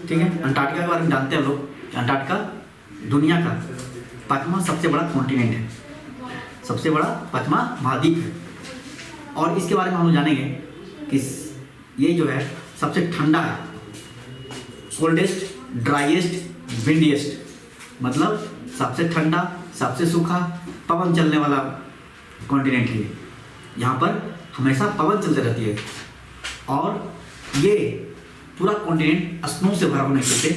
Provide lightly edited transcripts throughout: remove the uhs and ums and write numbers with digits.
ठीक है। अंटार्कटिका के बारे में जानते हैं हम लोग, अंटार्कटिका दुनिया का 5वां सबसे बड़ा कॉन्टिनेंट है, सबसे बड़ा 5वां महाद्वीप है। और इसके बारे में हम लोग जानेंगे कि ये जो है सबसे ठंडा है, कोल्डेस्ट, ड्राइएस्ट, विंडिएस्ट, मतलब सबसे ठंडा, सबसे सूखा, पवन चलने वाला कॉन्टिनेंट है। यहाँ पर हमेशा पवन चलती रहती है और ये पूरा कॉन्टिनेंट स्नो से भरा होने के चलते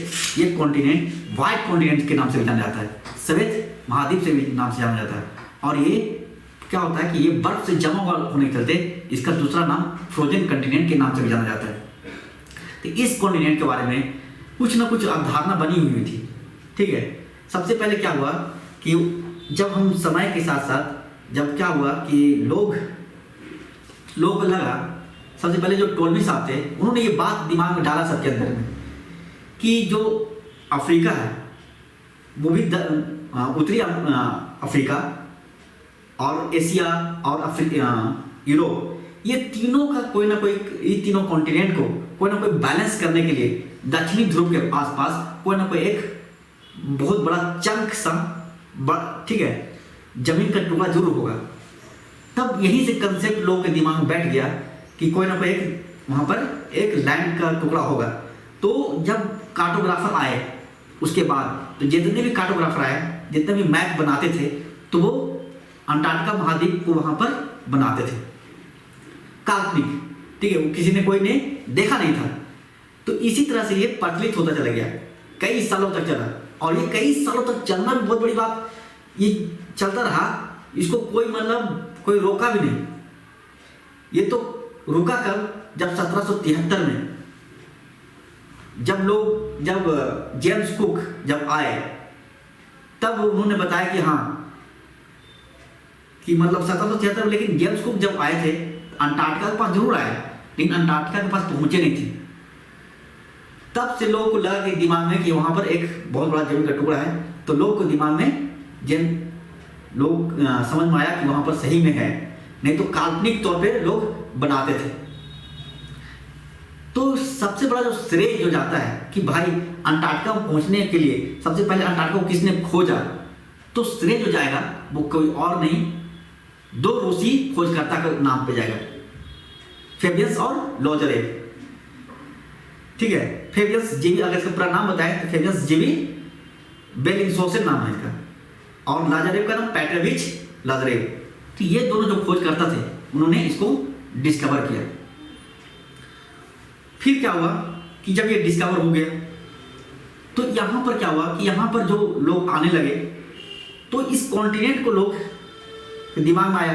ये कॉन्टिनेंट व्हाइट कॉन्टिनेंट के नाम से भी जाना जाता है, श्वेत महाद्वीप से भी नाम से जाना जाता है। और ये क्या होता है कि ये बर्फ से जमा हुआ होने के चलते इसका दूसरा नाम फ्रोजन कॉन्टिनेंट के नाम से भी जाना जाता है। तो इस कॉन्टिनेंट के बारे में कुछ ना कुछ अवधारणा बनी हुई थी, ठीक है। सबसे पहले क्या हुआ कि जब हम समय के साथ साथ जब क्या हुआ कि लोग लगा, सबसे पहले जो टोलमी साहब थे उन्होंने ये बात दिमाग में डाला सबके अंदर में कि जो अफ्रीका है वो भी उत्तरी अफ्रीका और एशिया और यूरोप, ये तीनों का कोई ना कोई, ये तीनों कॉन्टिनेंट को कोई ना कोई बैलेंस करने के लिए दक्षिणी ध्रुव के आसपास कोई ना कोई एक बहुत बड़ा चंक सा, ठीक है, जमीन का टुकड़ा जरूर होगा। तब यहीं से कंसेप्ट लोगों के दिमाग में बैठ गया कि कोई ना कोई एक वहाँ पर एक लैंड का टुकड़ा होगा। तो जब कार्टोग्राफर आए उसके बाद, तो जितने भी कार्टोग्राफर आए, जितने भी मैप बनाते थे, तो वो अंटार्कटिका महाद्वीप को वहाँ पर बनाते थे काल्पनिक, ठीक है, वो किसी ने कोई ने देखा नहीं था। तो इसी तरह से ये प्रचलित होता चला गया, कई सालों तक चला। और ये कई सालों तक चलना भी बहुत बड़ी बात, ये चलता रहा, इसको कोई मतलब कोई रोका भी नहीं। ये तो रुका कब, जब 1773 में जब जेम्स कुक जब आए, तब उन्होंने बताया कि हाँ कि मतलब 1773 में, लेकिन जेम्स कुक जब आए थे अंटार्कटिका के पास जरूर आए, लेकिन अंटार्कटिका के पास पहुंचे नहीं थे। तब से लोगों को लगा कि दिमाग में कि वहां पर एक बहुत बड़ा जमीन का टुकड़ा है, तो लोग को दिमाग में लोग समझ में आया कि वहां पर सही में है, नहीं तो काल्पनिक तौर पे लोग बनाते थे। तो सबसे बड़ा जो श्रेय जो जाता है कि भाई अंटार्कटिका में पहुंचने के लिए सबसे पहले अंटार्कटिका को किसने खोजा, तो श्रेय जो जाएगा वो कोई और नहीं, दो रूसी खोजकर्ता के नाम पे जाएगा, फेबियस और लॉजरेव, ठीक है। फेबियस जीवी, अगर इसका पूरा नाम बताएं तो फेबियस जीवी बेलिंगशॉसेन नाम है इसका, और लाजारेव का नाम पेट्रोविच लाजारेव। तो ये दोनों जो खोजकर्ता थे उन्होंने इसको डिस्कवर किया। फिर क्या हुआ कि जब ये डिस्कवर हो गया तो यहाँ पर क्या हुआ कि यहाँ पर जो लोग आने लगे, तो इस कॉन्टिनेंट को लोग दिमाग में आया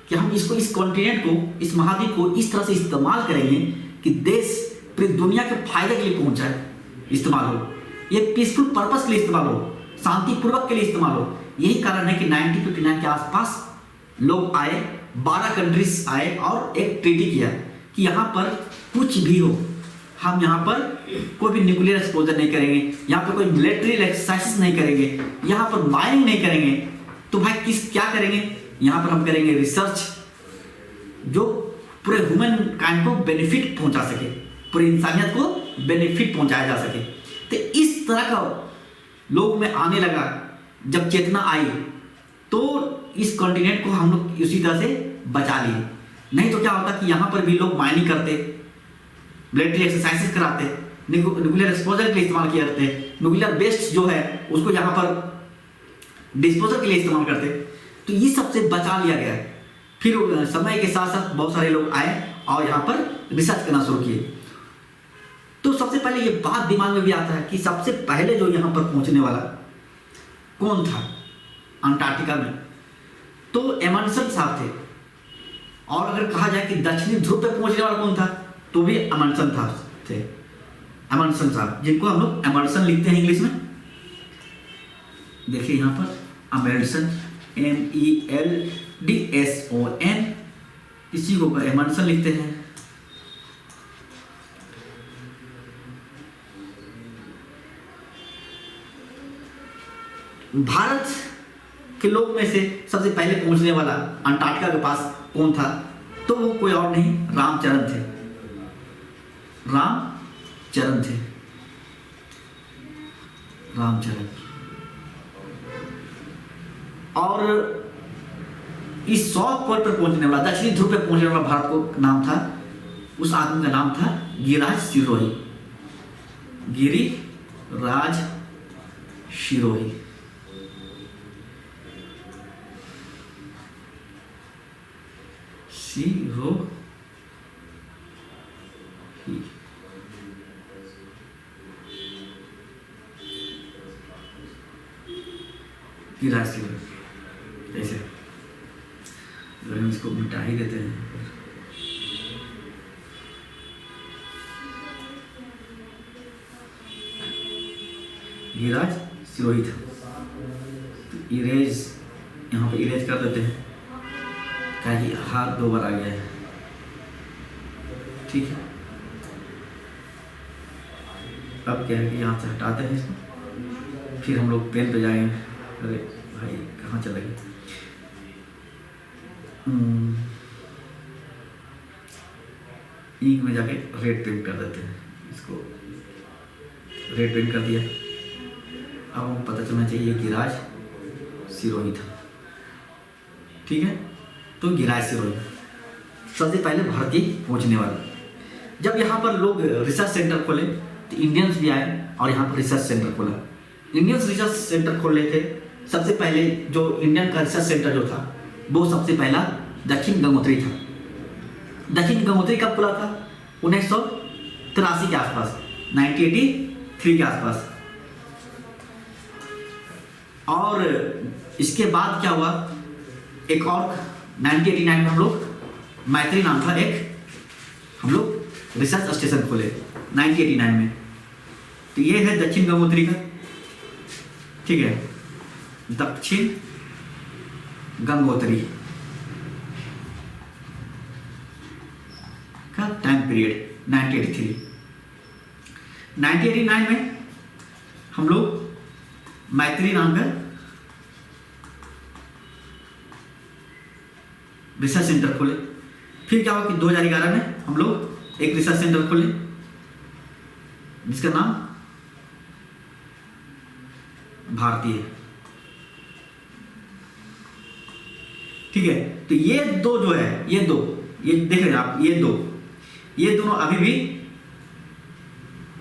कि हम इसको, इस कॉन्टिनेंट को, इस महाद्वीप को इस तरह से इस्तेमाल करेंगे कि देश पूरी दुनिया के फायदे के लिए पहुंचा है, इस्तेमाल हो, ये पीसफुल पर्पस के लिए इस्तेमाल हो, शांतिपूर्वक के लिए इस्तेमाल हो। यही कारण है कि 1959 के आसपास लोग आए, 12 कंट्रीज आए और एक ट्रीटी किया कि यहाँ पर कुछ भी हो, हम यहाँ पर कोई भी न्यूक्लियर एक्सपोजर नहीं करेंगे, यहाँ पर कोई मिलिट्री एक्सरसाइज नहीं करेंगे, यहाँ पर माइनिंग नहीं करेंगे। तो भाई क्या करेंगे, यहाँ पर हम करेंगे रिसर्च जो पूरे ह्यूमन काइंड को बेनिफिट पहुंचा सके, पूरी इंसानियत को बेनिफिट पहुंचाया जा सके। तो इस तरह का लोग में आने लगा, जब चेतना आई तो इस कॉन्टिनेंट को हम लोग उसी तरह से बचा लिए। नहीं तो क्या होता कि यहाँ पर भी लोग माइनिंग करते, मिलिट्री एक्सरसाइजेस कराते, न्यूक्लियर एक्सपोजर के लिए इस्तेमाल किया करते, न्यूक्लियर वेस्ट जो है उसको यहाँ पर डिस्पोजल के लिए इस्तेमाल करते। तो ये सबसे बचा लिया गया है। फिर समय के साथ साथ बहुत सारे लोग आए और यहाँ पर रिसर्च करना शुरू किए। तो सबसे पहले ये बात दिमाग में भी आता है कि सबसे पहले जो यहाँ पर पहुँचने वाला कौन था अंटार्कटिका में, तो एमंडसन साहब थे। और अगर कहा जाए कि दक्षिणी ध्रुव पे पहुंचने वाला कौन था, तो भी एमंडसन थे, एमंडसन साहब, जिनको हम लोग एमर्सन लिखते हैं इंग्लिश में। देखिए यहाँ पर एमंडसन, MELDSON, इसी को एमंडसन लिखते हैं। भारत के लोग में से सबसे पहले पहुंचने वाला अंटार्कटिका के पास कौन था, तो वो कोई और नहीं, रामचरण थे। रामचरण थे। रामचरण। और इस साउथ पोल पर पहुंचने वाला, दक्षिणी ध्रुव पर पहुंचने वाला भारत को नाम था, उस आदमी का नाम था गिरिराज सिरोही। गिरिराज सिरोही। सिरोही। गिरिराज सिरोही। ऐसे अगर हम इसको मिटा ही देते हैं, गिरिराज सिरोही था। तो इरेज, यहाँ पे इरेज कर देते हैं, क्या कि हाथ 2 बार आ गया है, ठीक है। अब क्या है कि यहाँ से हटाते हैं इसको, फिर हम लोग पेन पे जाएंगे। अरे भाई कहाँ चले गए? इंक में जाके रेड पेंट कर देते हैं, इसको रेड पेंट कर दिया। अब हमको पता चलना चाहिए गिरिराज सिरोही था, ठीक है। तो गिरिराज सिरोही सबसे पहले भारतीय पहुंचने वाले। जब यहाँ पर लोग रिसर्च सेंटर खोले तो इंडियंस भी आए और यहाँ पर रिसर्च सेंटर खोला। इंडियंस रिसर्च सेंटर खोल रहे थे। सबसे पहले जो इंडियन का रिसर्च सेंटर जो था वो सबसे पहला दक्षिण गंगोत्री था। दक्षिण गंगोत्री कब खुला था? 1983 के आसपास, 1983 के आसपास। और इसके बाद क्या हुआ, एक और 1989 में हम लोग मैत्री नाम था एक हम लोग रिसर्च स्टेशन खोले 1989 में। तो ये है दक्षिण गंगोत्री का, ठीक है, दक्षिण गंगोत्री का टाइम पीरियड 1983। 1989 में हम लोग मैत्री नाम का रिसर्च सेंटर खोले। फिर क्या हुआ कि 2011 में हम लोग एक रिसर्च सेंटर खोले जिसका नाम भारतीय, ठीक है। तो ये दो जो है, ये देख रहे हैं आप, ये दोनों अभी भी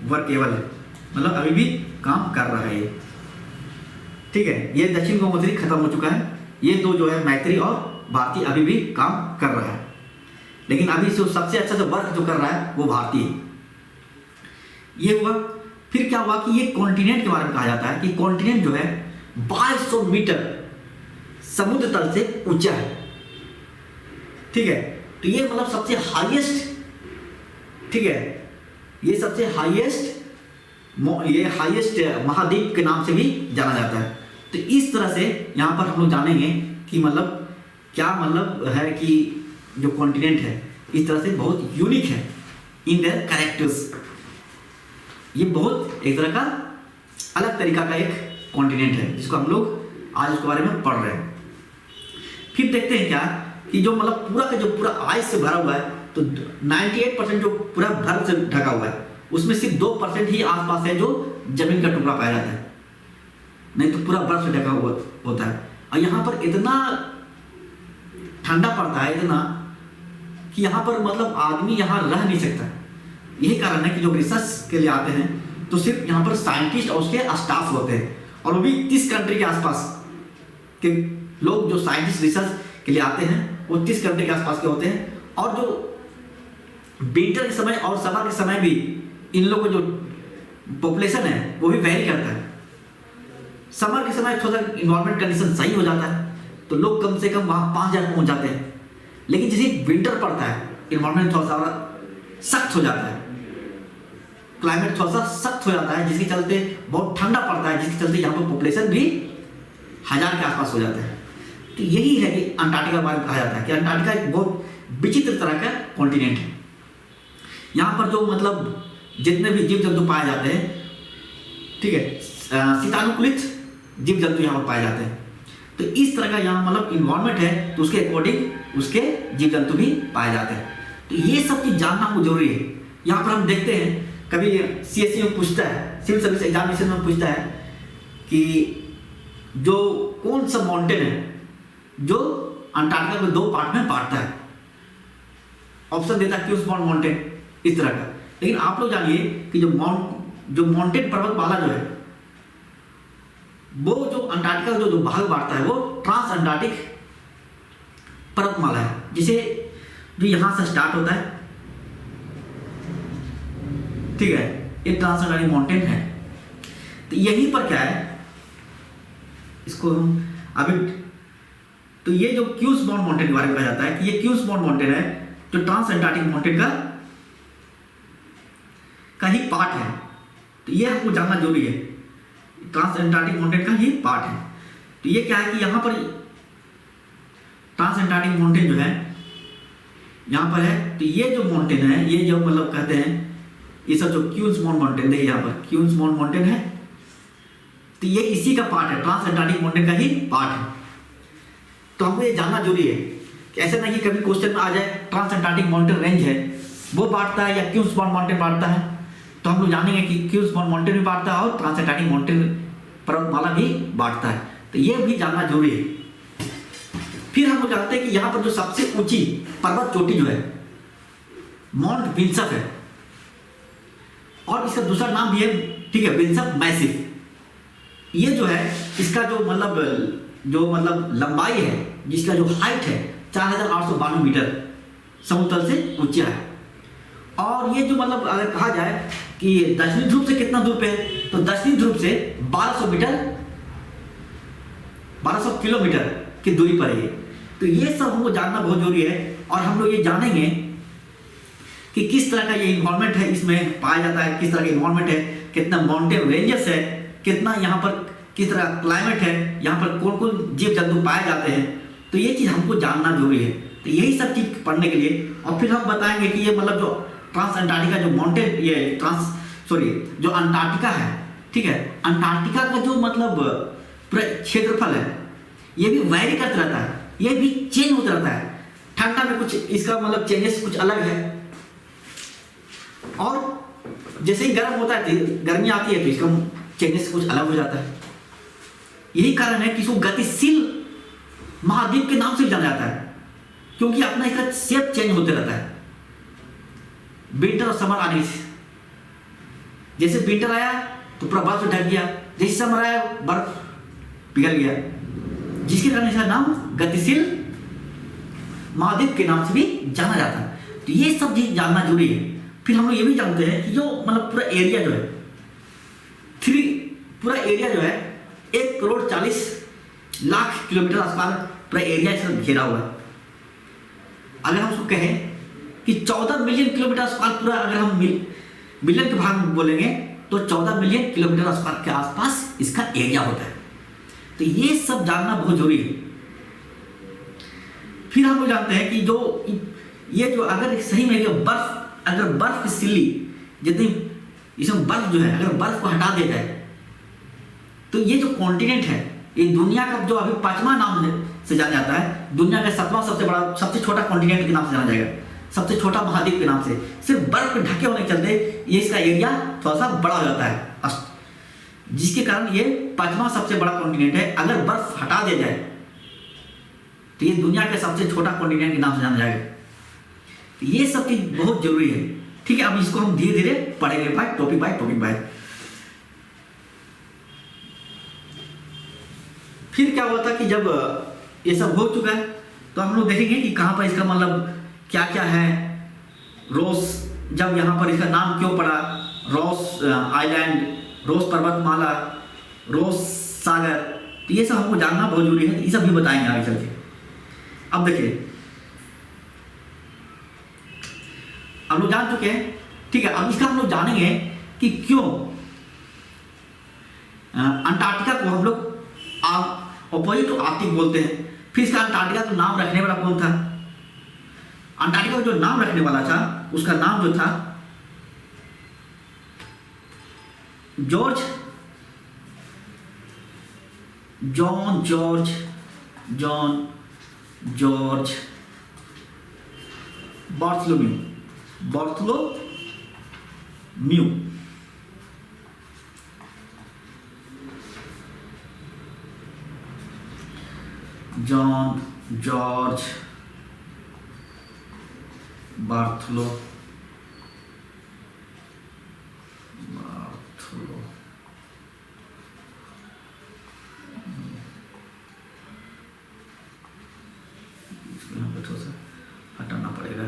वर्केबल है, मतलब अभी भी काम कर रहा है ये, ठीक है। ये दक्षिण गंगोत्री खत्म हो चुका है, ये दो जो है मैत्री और भारतीय अभी भी काम कर रहा है। लेकिन अभी जो सबसे अच्छा जो वर्क जो कर रहा है वो भारतीय है। ये हुआ। फिर क्या हुआ कि ये कॉन्टिनेंट के बारे में कहा जाता है कि कॉन्टिनेंट जो है 2200 मीटर समुद्र तल से ऊंचा है, ठीक है। तो ये मतलब सबसे हाईएस्ट, ठीक है, ये सबसे हाईएस्ट महाद्वीप के नाम से भी जाना जाता है। तो इस तरह से यहाँ पर हम लोग जानेंगे कि मतलब क्या मतलब है कि जो कॉन्टिनेंट है इस तरह से बहुत यूनिक है इन देयर कैरेक्टर्स। ये बहुत एक तरह का अलग तरीका का एक कॉन्टिनेंट है जिसको हम लोग आज उसके बारे में पढ़ रहे हैं। फिर देखते हैं क्या कि जो मतलब पूरा का जो पूरा आइस से भरा हुआ है, तो 98% जो पूरा बर्फ से ढका हुआ है उसमें सिर्फ 2% ही आसपास है जो जमीन का टुकड़ा पाया जाता है, नहीं तो पूरा बर्फ से ढका हुआ होता है। और यहाँ पर इतना ठंडा पड़ता है, इतना कि यहाँ पर मतलब आदमी यहाँ रह नहीं सकता। यही कारण है कि जो रिसर्च के लिए आते हैं तो सिर्फ यहाँ पर साइंटिस्ट और उसके स्टाफ होते हैं, और वो भी 30 कंट्री के आसपास के लोग जो साइंटिस्ट रिसर्च के लिए आते हैं वो 30 कंट्री के आसपास के होते हैं। और जो विंटर के समय और समर के समय भी इन लोगों को जो पॉपुलेशन है वो भी वेरी करता है। समर के समय थोड़ा सा इन्वायरमेंट कंडीशन सही हो जाता है तो लोग कम से कम वहाँ 5000 पहुँच जाते हैं। लेकिन जैसे विंटर पड़ता है इन्वायरमेंट थोड़ा सा सख्त हो जाता है, क्लाइमेट थोड़ा सा सख्त हो जाता है, जिसके चलते बहुत ठंडा पड़ता है, जिसके चलते यहाँ पर पॉपुलेशन भी 1000 के आसपास हो जाता है। तो यही है कि अंटार्कटिका के बारे में कहा जाता है कि अंटार्कटिका एक बहुत विचित्र तरह का कॉन्टिनेंट है। यहाँ पर जो मतलब जितने भी जीव जंतु पाए जाते हैं, ठीक है, शीतानुकूलित जीव जंतु यहाँ पर पाए जाते हैं। तो इस तरह का यहाँ मतलब इन्वायरमेंट है तो उसके अकॉर्डिंग उसके जीव जंतु भी पाए जाते हैं। तो ये सब चीज़ जानना बहुत जरूरी है। यहाँ पर हम देखते हैं कभी CSE में पूछता है, सिविल सर्विस एग्जामिनेशन में पूछता है कि जो कौन सा माउंटेन है जो अंटार्कटिका को 2 पार्ट में बांटता है। ऑप्शन देता है क्यूस बॉन्ड माउंटेन, इस तरह का। लेकिन आप लोग जानिए कि जो माउंटेन पर्वतमाला जो है वो जो अंटार्कटिका का जो भाग बांटता है वो ट्रांस अंटार्कटिक पर्वतमाला है, जिसे जो यहां से स्टार्ट होता है, ठीक है, ये ट्रांस अंटार्कटिक माउंटेन है। तो यहीं पर क्या है, इसको हम अभी, तो ये जो क्यूस बॉन्ड माउंटेन के बारे में कहा जाता है कि ये क्यूस बॉन्ड माउंटेन है जो ट्रांस अंटार्कटिक माउंटेन का ही पार्ट है। तो ये हमको जानना जरूरी है, ट्रांस अंटार्कटिक माउंटेन का ही पार्ट है। तो ये क्या है कि यहाँ पर ट्रांस अंटार्कटिक माउंटेन जो है यहाँ पर है। तो ये जो माउंटेन है, ये जो मतलब कहते हैं, ये सब जो क्यूस बॉन्ड माउंटेन है, यहाँ पर क्यूस बॉन्ड माउंटेन है, तो ये इसी का पार्ट है, ट्रांस अंटार्कटिक माउंटेन का ही पार्ट है। तो हमको ये जानना जरूरी है कि ऐसा नहीं कि कभी क्वेश्चन में आ जाए ट्रांस अंटार्कटिक माउंटेन रेंज है वो बांटता है या क्यूस बॉन्ड माउंटेन बांटता है। तो हम लोग जानेंगे कि क्यूस बॉन्ड माउंटेन भी बांटता है और ट्रांस अंटार्कटिक माउंटेन पर्वतमाला भी बांटता है। तो ये भी जानना जरूरी है। फिर हम लोग जानते हैं कि यहाँ पर जो सबसे ऊंची पर्वत चोटी जो है माउंट विंसप है, और इसका दूसरा नाम भी है, ठीक है, विंसप मैसिव। ये जो है इसका जो मतलब लंबाई है, जिसका जो हाइट है 4892 मीटर समुद्र तल से ऊंचा है। और ये जो मतलब अगर कहा जाए कि दक्षिणी ध्रुव से कितना दूर पे है, तो दक्षिणी ध्रुव से 1200 किलोमीटर की दूरी पर है। तो ये सब हमको जानना बहुत जरूरी है। और हम लोग ये जानेंगे कि किस तरह का ये इन्वायरमेंट है, इसमें पाया जाता है, किस तरह का इन्वायरमेंट है, कितना माउंटेन रेंजेस है, कितना यहाँ पर किस तरह क्लाइमेट है, यहाँ पर कौन कौन जीव जंतु पाए जाते हैं। तो ये चीज़ हमको जानना जरूरी है। तो यही सब चीज़ पढ़ने के लिए, और फिर हम बताएंगे कि ये मतलब जो ट्रांस अंटार्कटिका जो माउंटेन, ये जो अंटार्कटिका है, ठीक है, अंटार्कटिका का जो मतलब पूरा क्षेत्रफल है ये भी वैरी करता रहता है, ये भी चेंज होता रहता है। ठंडा में कुछ इसका मतलब चेंजेस कुछ अलग है, और जैसे ही गर्म होता है, गर्मी आती है तो इसका चेंजेस कुछ अलग हो जाता है। यही कारण है कि इसको गतिशील महाद्वीप के नाम से जाना जाता है, क्योंकि अपना इसका शेप चेंज होते रहता है विंटर और समर आने से। जैसे विंटर आया तो पूरा बर्फ ढक गया, जैसे समर आया बर्फ पिघल गया, जिसके कारण इसका नाम गतिशील महाद्वीप के नाम से भी जाना जाता है। तो ये सब चीज जानना जरूरी है। फिर हम लोग ये भी जानते हैं कि जो मतलब पूरा एरिया जो है पूरा एरिया जो है 1,40,00,000 किलोमीटर आसपास पूरा एरिया इसका घेरा हुआ है। अगर हम उसको कहें कि 14 मिलियन किलोमीटर आसपास पूरा, अगर हम मिलियन के भाग में बोलेंगे तो 14 मिलियन किलोमीटर आसपास के आसपास इसका एरिया होता है। तो ये सब जानना बहुत जरूरी है। फिर हम लोग जानते हैं कि जो ये जो अगर सही में अगर बर्फ की सिल्ली जितनी इसमें बर्फ जो है, अगर बर्फ को हटा दिया जाए तो ये जो कॉन्टिनेंट है, ये दुनिया का जो अभी 5वां नाम से जाना जाता है, दुनिया का 7वां सबसे छोटा कॉन्टिनेंट के नाम से जाना जाएगा, सबसे छोटा महाद्वीप के नाम से। सिर्फ बर्फ के ढके होने के चलते ये इसका एरिया थोड़ा सा बड़ा हो जाता है, जिसके कारण ये 5वां सबसे बड़ा कॉन्टिनेंट है। अगर बर्फ हटा दिया जाए तो ये दुनिया के सबसे छोटा कॉन्टिनेंट के नाम से जाना जाएगा। तो ये सब चीज बहुत जरूरी है, ठीक है। अब इसको हम धीरे धीरे पढ़ेंगे टॉपिक बाय। फिर क्या हुआ था कि जब ये सब हो चुका है तो हम लोग देखेंगे कि कहाँ पर इसका मतलब क्या क्या है। रोस, जब यहाँ पर इसका नाम क्यों पड़ा, रोस आइलैंड, रोस पर्वतमाला, रोस सागर, तो ये सब हमको जानना बहुत जरूरी है। ये सब भी बताएंगे आगे चल के। अब देखिए, हम लोग जान चुके हैं, ठीक है। अब इसका हम लोग जानेंगे कि क्यों अंटार्कटिका को हम लोग अपोजिट टू आर्कटिक बोलते हैं। फिर इसका अंटार्कटिका का नाम रखने वाला कौन था? अंटार्कटिका का जो नाम रखने वाला था उसका नाम जो था John George Bartholomew. John George Bartholomew यहाँ पर थोड़ा सा हटाना पड़ेगा,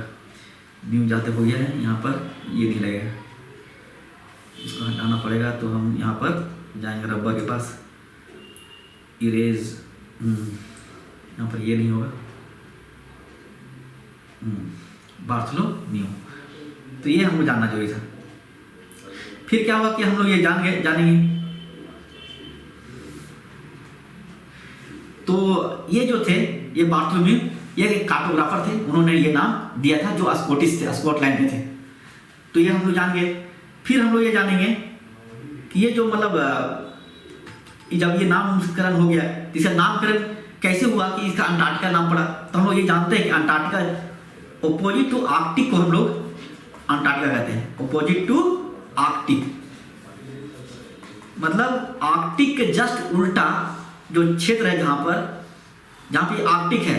न्यू जाते हो गया है, यहाँ पर ये नहीं लगेगा, इसको हटाना पड़ेगा। तो हम यहाँ पर जाएंगे रब्बा के पास, इरेज, यहाँ पर ये नहीं होगा, बार्थलो न्यू। तो ये हमको जानना चाहिए था। फिर क्या हुआ कि हम लोग ये जानेंगे तो ये जो थे, ये बार्थलोम्यू ये एक कार्टोग्राफर थे, उन्होंने ये नाम दिया था, जो स्कॉटिश थे, स्कॉटलैंड में थे। तो ये हम लोग जान गए। फिर हम लोग ये जानेंगे कि ये जो मतलब जब ये नामकरण हो गया, तो इसका नामकरण कैसे हुआ कि इसका अंटार्कटिका नाम पड़ा। तो हम लोग ये जानते हैं कि अंटार्कटिका ऑपोजिट टू आर्कटिक को हम लोग अंटार्कटिका कहते हैं, ऑपोजिट टू आर्कटिक, मतलब आर्कटिक के जस्ट उल्टा जो क्षेत्र है, जहाँ पे आर्कटिक है,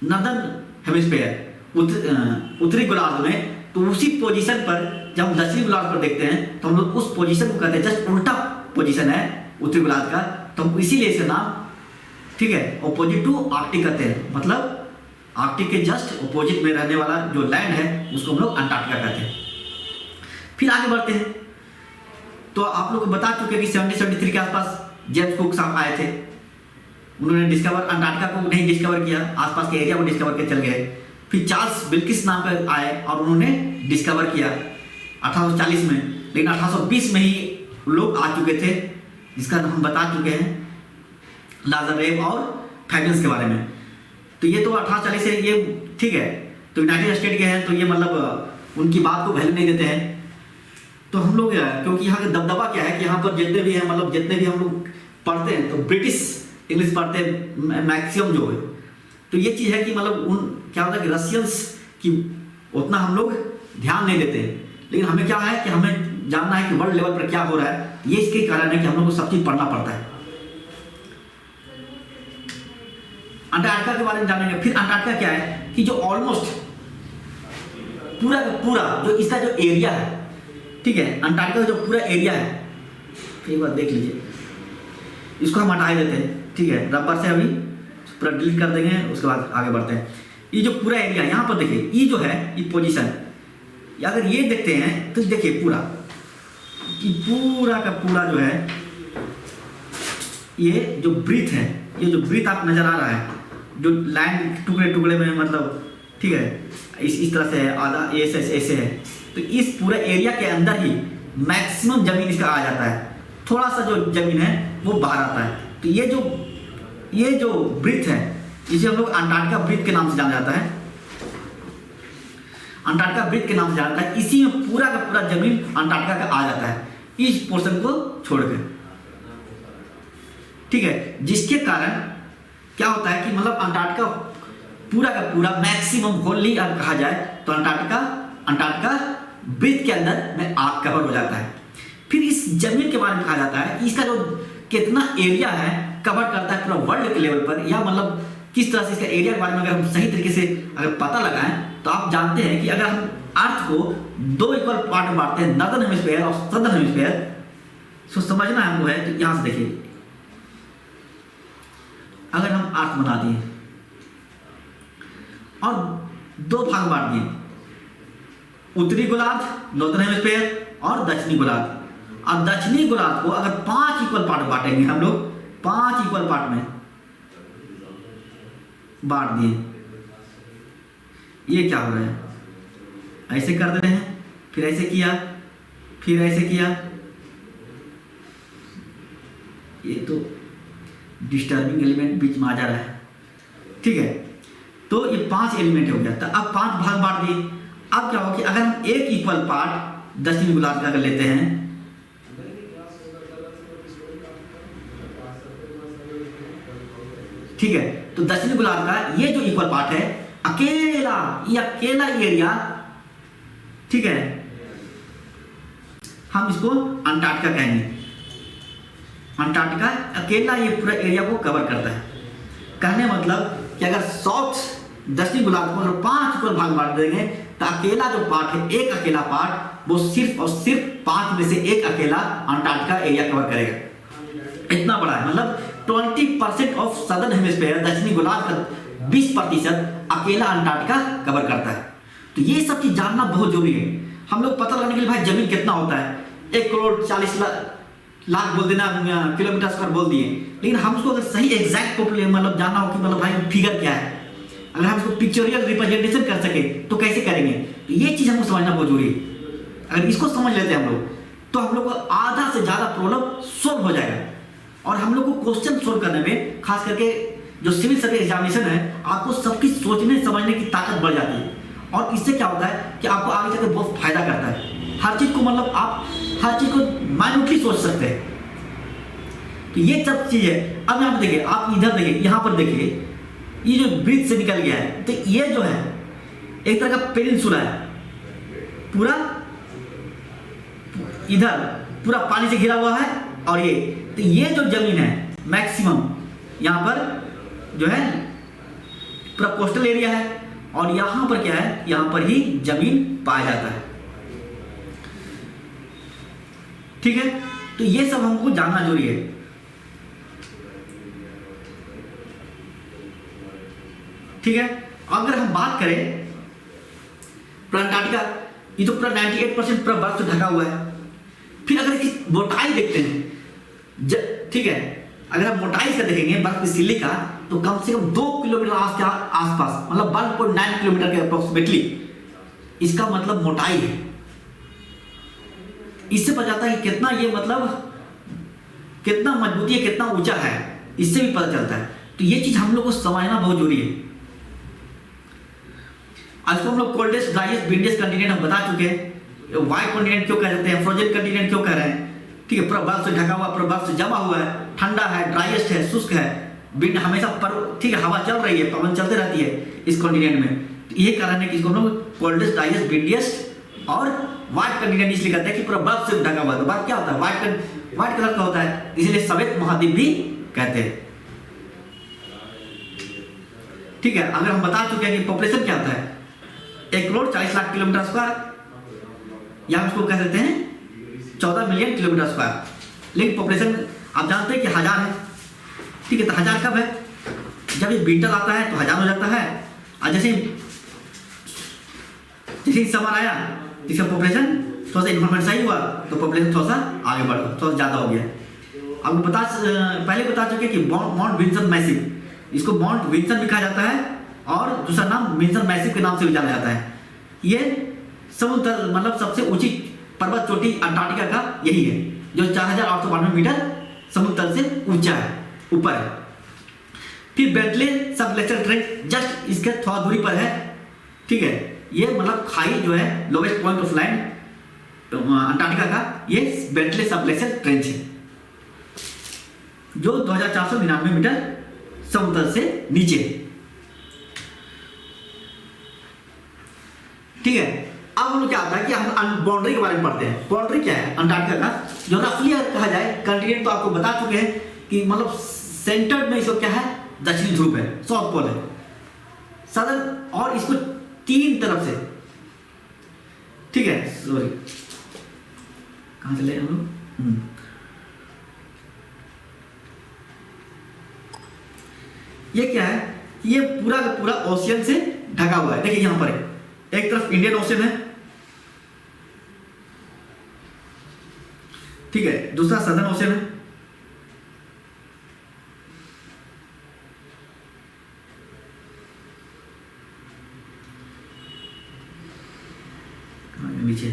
नॉर्दर्न हेमिस्फीयर उत्तरी गोलार्ध में, तो उसी पोजीशन पर जब हम दक्षिणी गोलार्ध पर देखते हैं तो हम लोग उस पोजीशन को कहते हैं, जस्ट उल्टा पोजीशन है उत्तरी गोलार्ध का, तो हम इसीलिए इसे नाम, ठीक है, ऑपोजिट टू आर्कटिक कहते हैं, मतलब आर्कटिक के जस्ट ऑपोजिट में रहने वाला जो लैंड है उसको हम लोग अंटार्कटिका कहते हैं। फिर आगे बढ़ते हैं। तो आप लोग को बता चुके हैं कि 1773 के आसपास जेम्स कुक साहब आए थे, उन्होंने डिस्कवर अंटार्कटिका को नहीं डिस्कवर किया, आसपास के एरिया को डिस्कवर के चल गए। फिर चार्ल्स विल्किस नाम पर आए और उन्होंने डिस्कवर किया 1840 में, लेकिन 1820 में ही लोग आ चुके थे, जिसका हम बता चुके हैं लाज़ारेव और फैबियंस के बारे में। तो ये तो 1840 से ये ठीक है, तो यूनाइटेड स्टेट के हैं, तो ये मतलब उनकी बात को वैल्यू नहीं देते हैं। तो हम लोग क्योंकि यहाँ का दबदबा क्या है कि यहाँ पर जितने भी हैं, मतलब जितने भी हम लोग पढ़ते हैं तो ब्रिटिश इंग्लिश पढ़ते हैं मैक्सिमम जो है। तो ये चीज़ है कि मतलब उन क्या होता है कि रशियंस की उतना हम लोग ध्यान नहीं देते हैं, लेकिन हमें क्या है कि हमें जानना है कि वर्ल्ड लेवल पर क्या हो रहा है। ये इसके कारण है कि हम लोग को सब चीज़ पढ़ना पड़ता है। अंटार्कटिका के बारे में जानेंगे। फिर अंटार्कटिका क्या है कि जो ऑलमोस्ट पूरा का पूरा जो इसका जो एरिया है, ठीक है, अंटार्कटिका का जो पूरा एरिया है, एक बार देख लीजिए, इसको हम हटा देते हैं, ठीक है, रबर से अभी पूरा डिलीट कर देंगे, उसके बाद आगे बढ़ते हैं। ये जो पूरा एरिया यहाँ पर देखिए, ये जो है ये पोजीशन, अगर ये देखते हैं तो देखिए पूरा कि पूरा का पूरा जो है ये जो ब्रीथ है, ये जो ब्रीथ आप नजर आ रहा है, जो लैंड टुकड़े टुकड़े में मतलब, ठीक है, इस तरह से है, आधा ऐसे है। तो इस पूरे एरिया के अंदर ही मैक्सिमम जमीन इसका आ जाता है, थोड़ा सा जो जमीन है वो बाहर आता है। तो ये जो ब्रीथ है, इसे हम लोग अंटार्कटिका ब्रीथ के नाम से जाना जाता है, अंटार्कटिका ब्रीथ के नाम से जाना जाता है। इसी में पूरा का पूरा जमीन अंटार्कटिका का आ जाता है, इस पोर्शन को छोड़कर, ठीक है, जिसके कारण क्या होता है कि मतलब अंटार्कटिका पूरा का पूरा मैक्सिमम होली कहा जाए तो अंटार्कटिका ब्रीथ के अंदर में आग कवर हो जाता है। फिर इस जमीन के बारे में कहा जाता है कि इसका जो कितना एरिया है कवर करता है पूरा वर्ल्ड के लेवल पर, या मतलब किस तरह से इसका एरिया के बारे में अगर हम सही तरीके से अगर पता लगाएं तो आप जानते हैं कि अगर हम अर्थ को 2 इक्वल पार्ट में बांटते हैं, नॉर्दर्न हेमिस्फीयर और सदर्न हेमिस्फीयर, तो समझना हमको है। तो यहां से देखिए, अगर हम अर्थ बना दिए और 2 भाग बांट दिए, उत्तरी गोलार्ध नॉर्दर्न हेमिस्फीयर और दक्षिणी गोलार्ध, और दक्षिणी गोलार्ध को अगर 5 इक्वल पार्ट बांटेंगे हम लोग, 5 इक्वल पार्ट में बांट दिए, ये क्या हो रहा है, ऐसे कर दे रहे हैं, फिर ऐसे किया, फिर ऐसे किया, ये तो डिस्टर्बिंग एलिमेंट बीच में आ जा रहा है, ठीक है। तो ये 5 एलिमेंट हो गया। तो अब 5 भाग बांट दिए। अब क्या हो कि अगर हम 1 इक्वल पार्ट दक्षिणी गोलार्ध का अगर लेते हैं, ठीक है, तो दक्षिणी गोलार्ध का ये जो इक्वल पार्ट है, अकेला एरिया, ठीक है, हम इसको अंटार्कटिका कहेंगे। अंटार्कटिका अकेला ये पूरा एरिया को कवर करता है। कहने मतलब कि अगर साउथ दक्षिणी गोलार्ध को अगर 5 इक्वल भाग बांट देंगे तो अकेला जो पार्ट है, एक अकेला पार्ट, वो सिर्फ और सिर्फ 5 में से एक अकेला अंटार्कटिका एरिया कवर करेगा। इतना बड़ा है, मतलब 20% ऑफ सदर्न हेमिस्फीयर, दक्षिणी गोलार्ध का 20% अकेला अंटार्कटिका कवर करता है। तो ये सब चीज जानना बहुत जरूरी है। हम लोग पता लगाने के लिए भाई जमीन कितना होता है, 1 करोड़ 40 लाख बोल देना, किलोमीटर स्क्वायर बोल दिए, लेकिन हम उसको अगर सही एग्जैक्ट पॉपुलेशन मतलब जानना हो कि मतलब भाई फिगर क्या है, अगर हम इसको पिक्चोरियल रिप्रेजेंटेशन कर सके तो कैसे करेंगे, तो ये चीज हमको समझना बहुत जरूरी है। अगर इसको समझ लेते हैं हम लोग तो हम लोग को आधा से ज्यादा प्रॉब्लम सोल्व हो जाएगा। और हम लोग को क्वेश्चन सोल्व करने में खास करके जो सिविल सर्विस एग्जामिनेशन है, आपको सबकी सोचने समझने की ताकत बढ़ जाती है। और इससे क्या होता है कि आपको आगे चलकर बहुत फायदा करता है। हर चीज को मतलब आप हर चीज को माइन्यूटली सोच सकते हैं। तो ये सब चीज है। अब यहाँ पे देखिए, आप इधर देखिए, यहाँ पर देखिए, ये जो ब्रिज से निकल गया है, तो ये जो है एक तरह का पेनिनसुला है, पूरा इधर पूरा पानी से घिरा हुआ है। और ये जो जमीन है मैक्सिमम यहाँ पर जो है पूरा कोस्टल एरिया है, और यहाँ पर क्या है, यहाँ पर ही जमीन पाया जाता है। ठीक है, तो ये सब हमको जानना जरूरी है। ठीक है, अगर हम बात करें अंटार्कटिका, ये तो पूरा 98% पूरा बर्फ से ढका हुआ है। फिर अगर इसकी मोटाई देखते हैं, ठीक है, अगर हम मोटाई से देखेंगे बर्फ की सिल्ली का, तो कम से कम 2 किलोमीटर आसपास, मतलब 1.9 किलोमीटर के अप्रोक्सीमेटली इसका मतलब मोटाई है। इससे पता चलता है कि कितना ये मतलब कितना मजबूती है, कितना ऊंचा है, इससे भी पता चलता है। तो ये चीज हम लोग को समझना बहुत जरूरी है। आज को हम लोग कोल्डेस्ट ड्राइएस्ट विंडिएस्ट कंटिनेंट हम बता चुके हैं। व्हाइट कंटिनेंट क्यों कह देते हैं, फ्रोजन कंटिनेंट क्यों कह रहे हैं, ठीक है, पूरा बर्फ से ढका हुआ, पूरा बर्फ से जमा हुआ है, ठंडा है, ड्राइएस्ट है, शुष्क है, विंड हमेशा पर, ठीक है, हवा चल रही है, पवन चलते रहती है इस कॉन्टिनेंट में। तो ये कारण है कि इसको हम लोग कोल्डेस्ट ड्राइएस्ट विंडिएस्ट और व्हाइट कंटिनेंट इसलिए कहते हैं कि पूरा बर्फ से ढका हुआ है। तो बर्फ क्या होता है, व्हाइट कलर का होता है, इसलिए श्वेत महाद्वीप भी कहते हैं। ठीक है, अगर हम बता चुके हैं कि पॉपुलेशन क्या होता है, 1 करोड़ 40 लाख किलोमीटर स्क्वायर, या उसको कह देते हैं 14 मिलियन किलोमीटर स्क्वायर। लेकिन पॉपुलेशन आप जानते हैं कि 1000 है। ठीक है, तो 1000 कब है, जब ये विंटर आता है तो 1000 हो जाता है, और जैसे समर आया इसका पॉपुलेशन थोड़ा सा इन्वायरमेंट सही हुआ तो पॉपुलेशन थोड़ा सा आगे बढ़ा, थोड़ा ज़्यादा हो गया। अब पहले बता चुके कि माउंट विल्सन मैसिव, इसको माउंट विल्सन भी कहा जाता है, और दूसरा नाम विल्सन मैसिव के नाम से भी जाना जाता है। ये समुद्र मतलब सबसे ऊंची पर्वत चोटी अंटार्कटिका का यही है, जो 4892 मीटर समुद्र तल से ऊंचा है, ऊपर है। फिर बेंटले सब ग्लेशियर ट्रेंच जस्ट इसके थोड़ा दूरी पर है। ठीक है, ये मतलब खाई जो है lowest point of land Antarctica का, ये बेंटले सब ग्लेशियर ट्रेंच है, जो 2499 मीटर समुद्र से नीचे। ठीक है, अब हम लोग क्या होता है कि हम बाउंड्री के बारे में पढ़ते हैं। बाउंड्री क्या है अंटार्कटिका का, जो रफली कहा जाए कंटिनेंट, तो आपको बता चुके हैं कि मतलब सेंटर में इसको क्या है, दक्षिणी ध्रुव है, साउथ पोल है, सदर्न, और इसको 3 तरफ से, ठीक है, सॉरी कहां चले हम लोग, ये क्या है, ये पूरा का पूरा ओशियन से ढका हुआ है। देखिए यहां पर एक तरफ इंडियन ओशियन है, ठीक है, दूसरा सदर्न ओशियन है, नीचे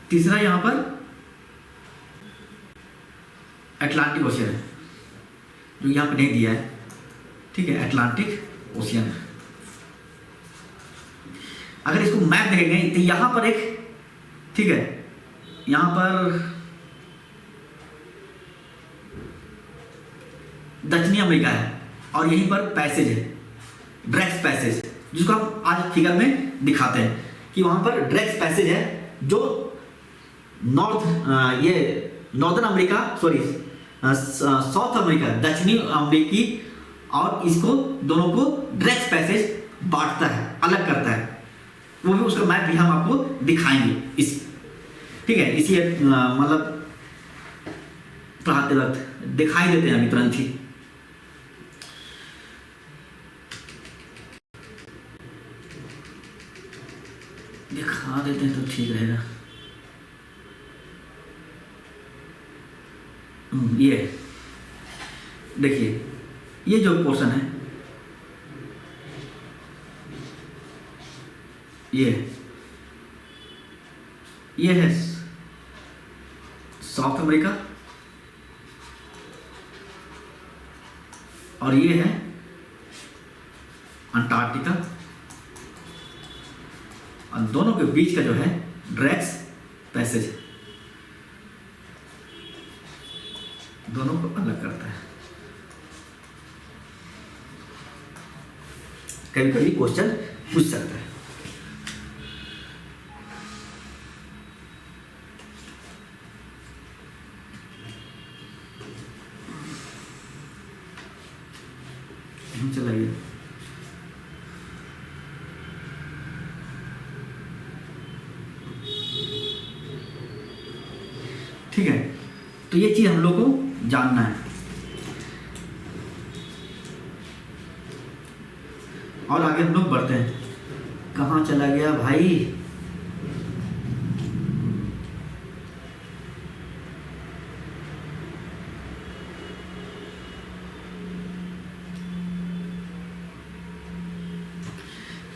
तीसरा यहां पर अटलांटिक ओशियन है, जो यहां पे नहीं दिया है। ठीक है, अटलांटिक ओशियन। अगर इसको मैप देखेंगे तो यहां पर एक, ठीक है, यहां पर दक्षिणी अमेरिका है, और यहीं पर पैसेज है, ड्रैक्स पैसेज, जिसको हम आज फिगर में दिखाते हैं कि वहाँ पर ड्रेक्स पैसेज है जो नॉर्दर्न अमेरिका साउथ अमेरिका दक्षिणी अमेरिकी और इसको दोनों को ड्रेक्स पैसेज बांटता है, अलग करता है। वो भी उसका मैप भी हम आपको दिखाएंगे इस, ठीक है, इसी मतलब पढ़ाते वक्त दिखाई देते हैं अभी तुरंत ही। दिखा देते हैं तो ठीक रहेगा। ये देखिए, ये जो पोर्शन है ये है साउथ अमेरिका और ये है अंटार्कटिका, और दोनों के बीच का जो है ड्रेक्स पैसेज दोनों को अलग करता है। कभी कभी क्वेश्चन पूछ सकता है। चलाइए, ठीक है। तो ये चीज हम लोग को जानना है। और आगे हम लोग बढ़ते हैं। कहाँ चला गया भाई?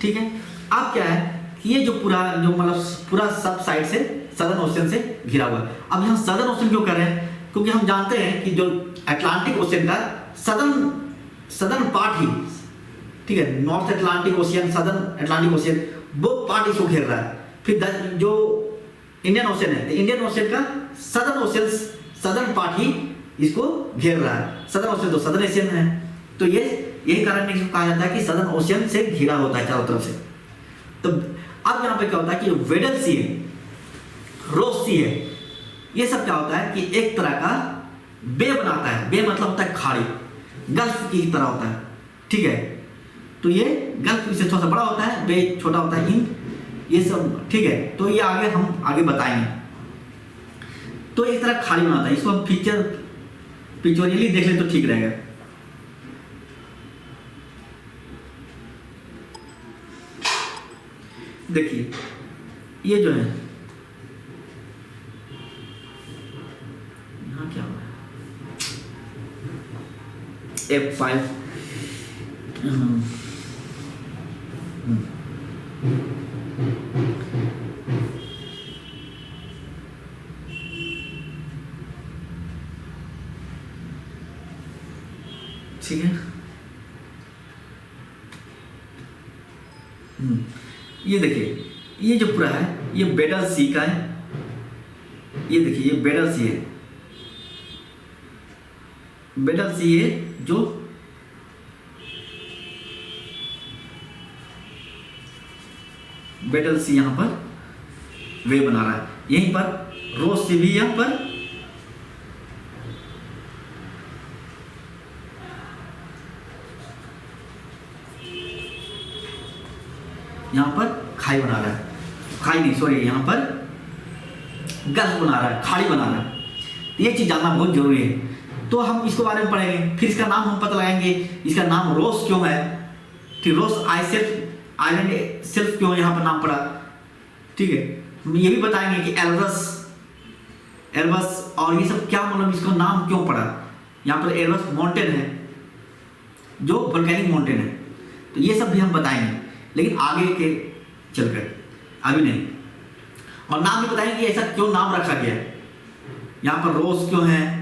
ठीक है, अब क्या है कि ये जो पूरा मतलब पूरा सब साइड से सदर्न ओशन से घिरा हुआ है। अब यहाँ सदर्न ओशन क्यों कर रहे हैं? क्योंकि हम जानते हैं कि जो अटलांटिक ओशन का सदर्न पार्ट ही, ठीक है, north Atlantic ocean, southern Atlantic ocean, वो पार्ट इसको घेर रहा है। फिर जो इंडियन ओशन है, इंडियन ओशन का सदर्न पार्ट ही इसको घेर रहा है। सदर्न ओशन तो सदर्न एशियन है, तो ये यही कारण है कहा जाता है कि सदर्न ओशियन से घिरा होता है चारों तरफ से। तो अब यहाँ पे क्या होता है कि वेडल सी है, रोज सी है, ये सब क्या होता है कि एक तरह का बे बनाता है। बे मतलब होता है खाड़ी, गल्फ की तरह होता है, ठीक है। तो ये गल्फ से थोड़ा सा बड़ा होता है, बे छोटा होता है, ये सब, ठीक है। तो ये आगे हम आगे बताएंगे। तो इस तरह खाड़ी बनाता है, इसको हम पिक्चोरियली देख ले तो ठीक रहेगा। देखिए ये जो है, यहाँ क्या हुआ है, F5, ठीक है। ये देखिए, ये जो पूरा है ये बेडल सी का है। ये देखिए, ये बेडल सी है, बेडल सी है जो बेडल सी यहां पर वे बना रहा है। यहीं पर रोज सी भी यहां पर, यहां पर खाई बना रहा है, खाई नहीं सॉरी, यहां पर गल्फ बना रहा है, खाड़ी बना रहा है। ये चीज जानना बहुत जरूरी है। तो हम इसके बारे में पढ़ेंगे, फिर इसका नाम हम पता लगाएंगे, इसका नाम रोस क्यों है, ठीक, रोस आइलैंड सेल्फ क्यों यहाँ पर नाम पड़ा, ठीक है। हम ये भी बताएंगे कि एल्बस और ये सब क्या मतलब इसको नाम क्यों पड़ा। यहाँ पर एल्बस माउंटेन है जो वोल्केनिक माउंटेन है, तो ये सब भी हम बताएंगे, लेकिन आगे के चलकर, अभी नहीं। और नाम भी बताएंगे कि ऐसा क्यों नाम रखा गया, यहाँ पर रोज क्यों है।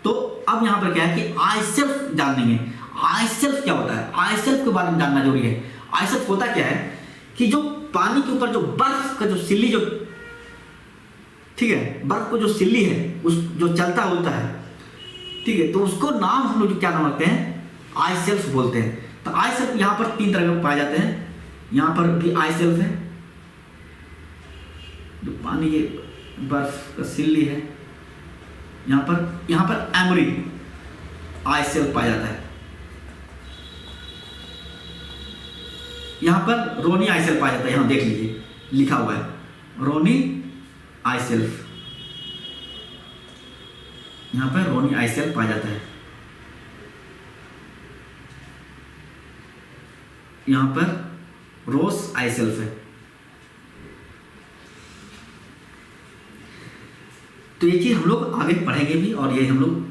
तो अब यहाँ पर क्या है कि आई सेल्फ जानेंगे। आई सेल्फ क्या होता है, आई सेल्फ के बारे में जानना जरूरी है। आई सेल्फ होता क्या है कि जो पानी के ऊपर जो बर्फ का जो सिल्ली जो, ठीक है, बर्फ को जो सिल्ली है उस जो चलता होता है, ठीक है, तो उसको नाम हम लोग जो क्या नाम रखते हैं, आई सेल्फ बोलते हैं। तो आई सेल्फ यहाँ पर तीन तरह के पाए जाते हैं। यहाँ पर भी आइस शेल्फ है, जो पानी के बर्फ का सिल्ली है। यहाँ पर एमरी आइस शेल्फ पाया जाता है। यहाँ पर रोनी आइस शेल्फ पाया जाता है। यहाँ देख लीजिए लिखा हुआ है रोनी आइस शेल्फ। यहाँ पर रोनी आइस शेल्फ पाया जाता है। यहाँ पर रोस आइस शेल्फ है। तो ये चीज हम लोग आगे पढ़ेंगे भी, और ये हम लोग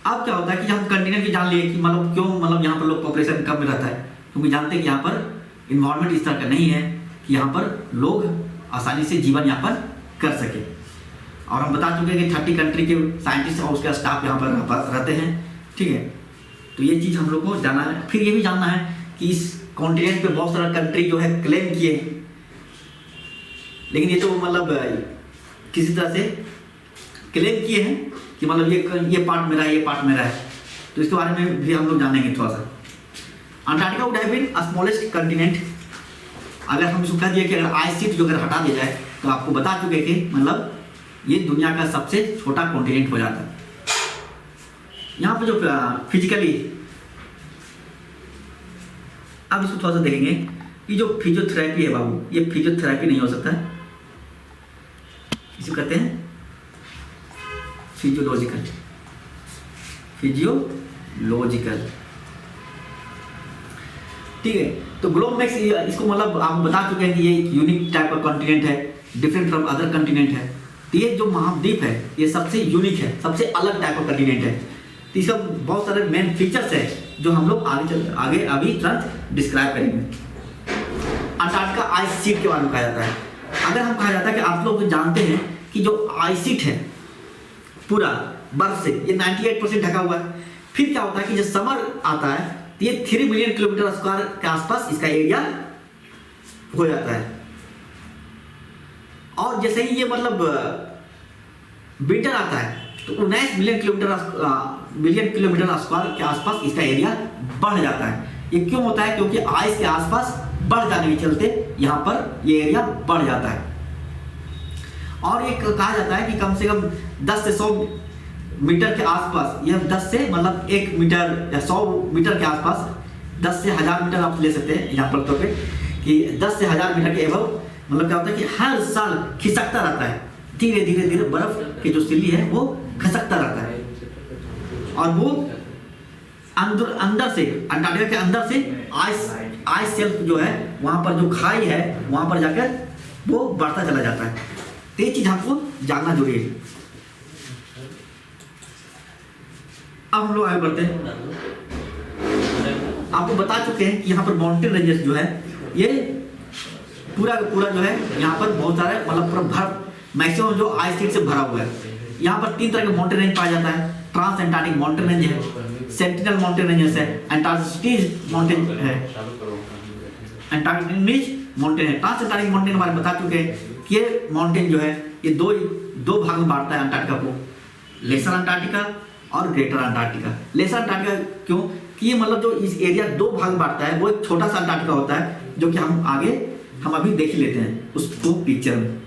अब क्या होता है कि हम कंटिनेंट की जान लिए कि मतलब क्यों मतलब यहाँ पर लोग पॉपुलेशन कम रहता है, क्योंकि जानते हैं कि यहाँ पर इन्वायरमेंट इस तरह का नहीं है कि यहाँ पर लोग आसानी से जीवन यापन कर सके। और हम बता चुके हैं कि 30 कंट्री के साइंटिस्ट और उसका स्टाफ यहाँ पर रहते हैं, ठीक है। तो ये चीज़ हम लोग को जानना है। फिर ये भी जानना है कि इस कॉन्टिनेंट पे बहुत सारा कंट्री जो है क्लेम किए, लेकिन ये तो मतलब किसी तरह से क्लेम किए हैं कि मतलब ये पार्ट मेरा है, ये पार्ट मेरा है। तो इसके बारे में भी हम लोग जानेंगे थोड़ा सा। Antarctica would have been smallest continent. अगर हम इसको कह दिए कि अगर आइस शीट जो अगर हटा दिया जाए तो आपको बता चुके कि मतलब ये दुनिया का सबसे छोटा कॉन्टिनेंट हो जाता है। यहाँ पे जो फिजिकली, अब इसको थोड़ा सा देखेंगे कि जो फिजियोथेरेपी है बाबू, ये फिजियोथेरेपी नहीं हो सकता है, इसे कहते हैं फिजियोलॉजिकल। ठीक है। तो ग्लोब मैक्स इसको मतलब आप बता चुके हैं कि ये यूनिक टाइप का कॉन्टिनेंट है, डिफरेंट फ्रॉम अदर कॉन्टिनेंट है। तो ये जो महाद्वीप है ये सबसे यूनिक है, सबसे अलग टाइप का कॉन्टिनेंट है। तो इसका बहुत सारे मेन फीचर्स है जो हम लोग आगे अभी तुरंत डिस्क्राइब करेंगे। अंटार्कटिका आइस शीट के बारे में कहा जाता है। अगर हम कहा जाता है कि आप लोग जानते हैं कि जो आइस शीट है पूरा बर्फ से ये 98% ढका हुआ है। फिर क्या होता है कि जब समर आता है तो ये 3 मिलियन किलोमीटर स्क्वायर के आसपास इसका एरिया हो जाता है। और जैसे ही ये मतलब विंटर आता है तो 19 मिलियन किलोमीटर स्क्वायर के आसपास इसका एरिया बढ़ जाता है। ये क्यों होता है? क्योंकि आइस के आसपास बढ़ जाने के चलते यहाँ पर ये एरिया बढ़ जाता है। और ये कहा जाता है कि कम से कम 10 से 100 मीटर के आसपास, यह 10 से मतलब 1 मीटर या 100 मीटर के आसपास, 10 से 1000 मीटर आप ले सकते हैं एग्जाम्पल तौर पे कि 10 से 1000 मीटर के एबव मतलब क्या होता है कि हर साल खिसकता रहता है, धीरे धीरे धीरे बर्फ की जो सिल्ली है वो खिसकता रहता है। और वो अंदर से अंटार्कटिका के अंदर से आइस शेल्फ जो है वहां पर जो खाई है वहां पर जाकर वो बढ़ता चला जाता है। तो ये चीज हमको जानना जरूरी है। अब हम लोग आगे बढ़ते हैं। आपको बता चुके हैं कि यहाँ पर माउंटेन रेंजेस जो है ये पूरा का पूरा जो है यहाँ पर बहुत सारे मतलब पूरा मैक्सिमम जो आइस शीट से भरा हुआ है। यहाँ पर 3 तरह के माउंटेन रेंज पाया जाता है। ट्रांस एंटार्क्टिक माउंटेन रेंज है, सेंटिनल माउंटेन रेंज है, एंटार्क्टिक माउंटेन है, एंटार्क्टिक माउंटेन है। ट्रांस एंटार्क्टिक माउंटेन बारे में बता चुके हैं कि ये माउंटेन जो है ये दो भाग में बांटता है अंटार्कटिका को, लेसर अंटार्कटिका और ग्रेटर अंटार्कटिका। लेसर अंटार्कटिका क्यों कि ये मतलब जो इस एरिया 2 भाग में बांटता है वो एक छोटा सा अंटार्कटिका होता है जो कि हम अभी देख लेते हैं उसको पिक्चर में।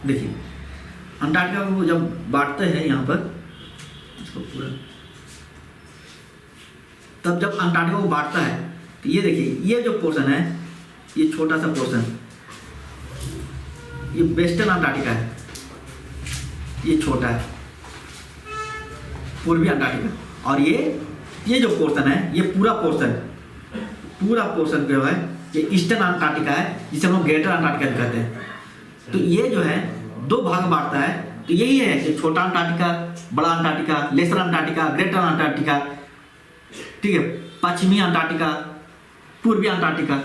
देखिए अंटार्कटिका को जब बांटते हैं यहाँ पर इसको पूरा, तब जब अंटार्कटिका को बांटता है तो ये देखिए ये जो पोर्शन है ये छोटा सा पोर्शन, ये वेस्टर्न अंटार्कटिका है, ये छोटा है पूर्वी अंटार्कटिका। और ये जो पोर्शन है ये पूरा पोर्शन जो है ये ईस्टर्न अंटार्कटिका है जिसे हम लोग ग्रेटर अंटार्कटिका कहते हैं। तो ये जो है 2 भाग बांटता है। तो यही है कि छोटा अंटार्कटिका, बड़ा Antarctica, lesser Antarctica, greater Antarctica, ठीक है, पश्चिमी अंटार्कटिका, पूर्वी अंटार्कटिका।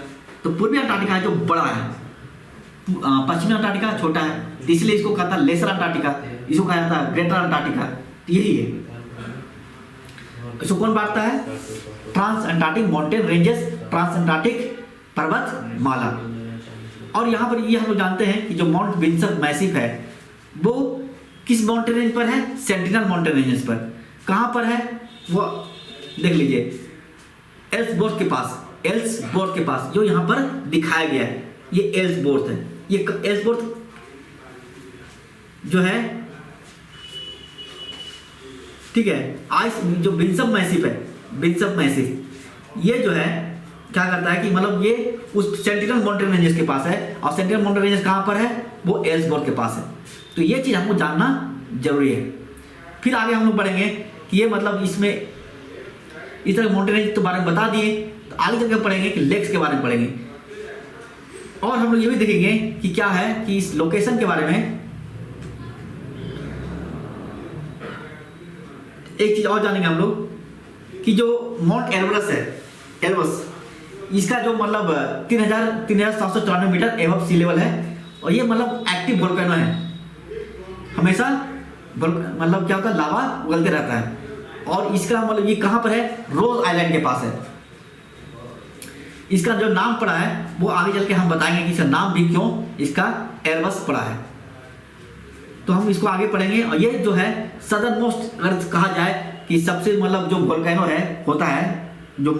तो पूर्वी अंटार्कटिका जो बड़ा है, पश्चिमी अंटार्कटिका छोटा है, तो इसलिए इसको कहता है लेसर अंटार्कटिका, इसको कहा जाता है ग्रेटर अंटार्कटिका। तो यही है। इसको कौन बांटता है? Trans Antarctic mountain ranges, trans Antarctic पर्वतमाला। और यहाँ पर ये हम लोग जानते हैं कि जो माउंट विंसन मैसिव है वो किस माउंटेन रेंज पर है? सेंटिनल माउंटेन रेंज पर। कहाँ पर है वो देख लीजिए, एल्सवोर्थ के पास, एल्सवोर्थ के पास जो यहाँ पर दिखाया गया है, ये एल्सवोर्थ है। ये एल्सवोर्थ जो है, ठीक है, आइस जो विंसन मैसिव है, विंसन मैसिव ये जो है क्या करता है कि मतलब ये उस सेंटिनल माउंटेन रेंजेस के पास है, और सेंटिनल माउंटेन रेंजेस कहाँ पर है? वो एल्सवोर्थ के पास है। तो ये चीज़ हमको जानना जरूरी है। फिर आगे हम लोग बढ़ेंगे कि ये मतलब इसमें इस तरह माउंटेन रेंज तो बारे में बता दिए, तो आगे चल के पढ़ेंगे कि लेक्स के बारे में पढ़ेंगे। और हम लोग ये भी देखेंगे कि क्या है कि इस लोकेशन के बारे में एक चीज़ और जानेंगे हम लोग कि जो माउंट एल्ब्रस है, एल्ब्रस इसका जो मतलब 3794 मीटर एबव सी लेवल है, और ये मतलब एक्टिव वोल्केनो है। हमेशा मतलब क्या होता है, लावा उगलते रहता है। और इसका मतलब ये कहाँ पर है? रोज आइलैंड के पास है। इसका जो नाम पड़ा है वो आगे चल के हम बताएंगे कि इसका नाम भी क्यों इसका एल्ब्रस पड़ा है, तो हम इसको आगे पढ़ेंगे। और ये जो है सदर्न मोस्ट, अगर कहा जाए कि सबसे मतलब जो वोल्केनो है होता है, जो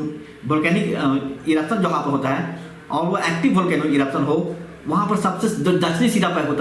वोल्केनिक इरप्शन जहाँ पर होता है और वो एक्टिव वोल्केनो इरप्शन हो, वहाँ पर सबसे जो दक्षिणी सिरा पर होता है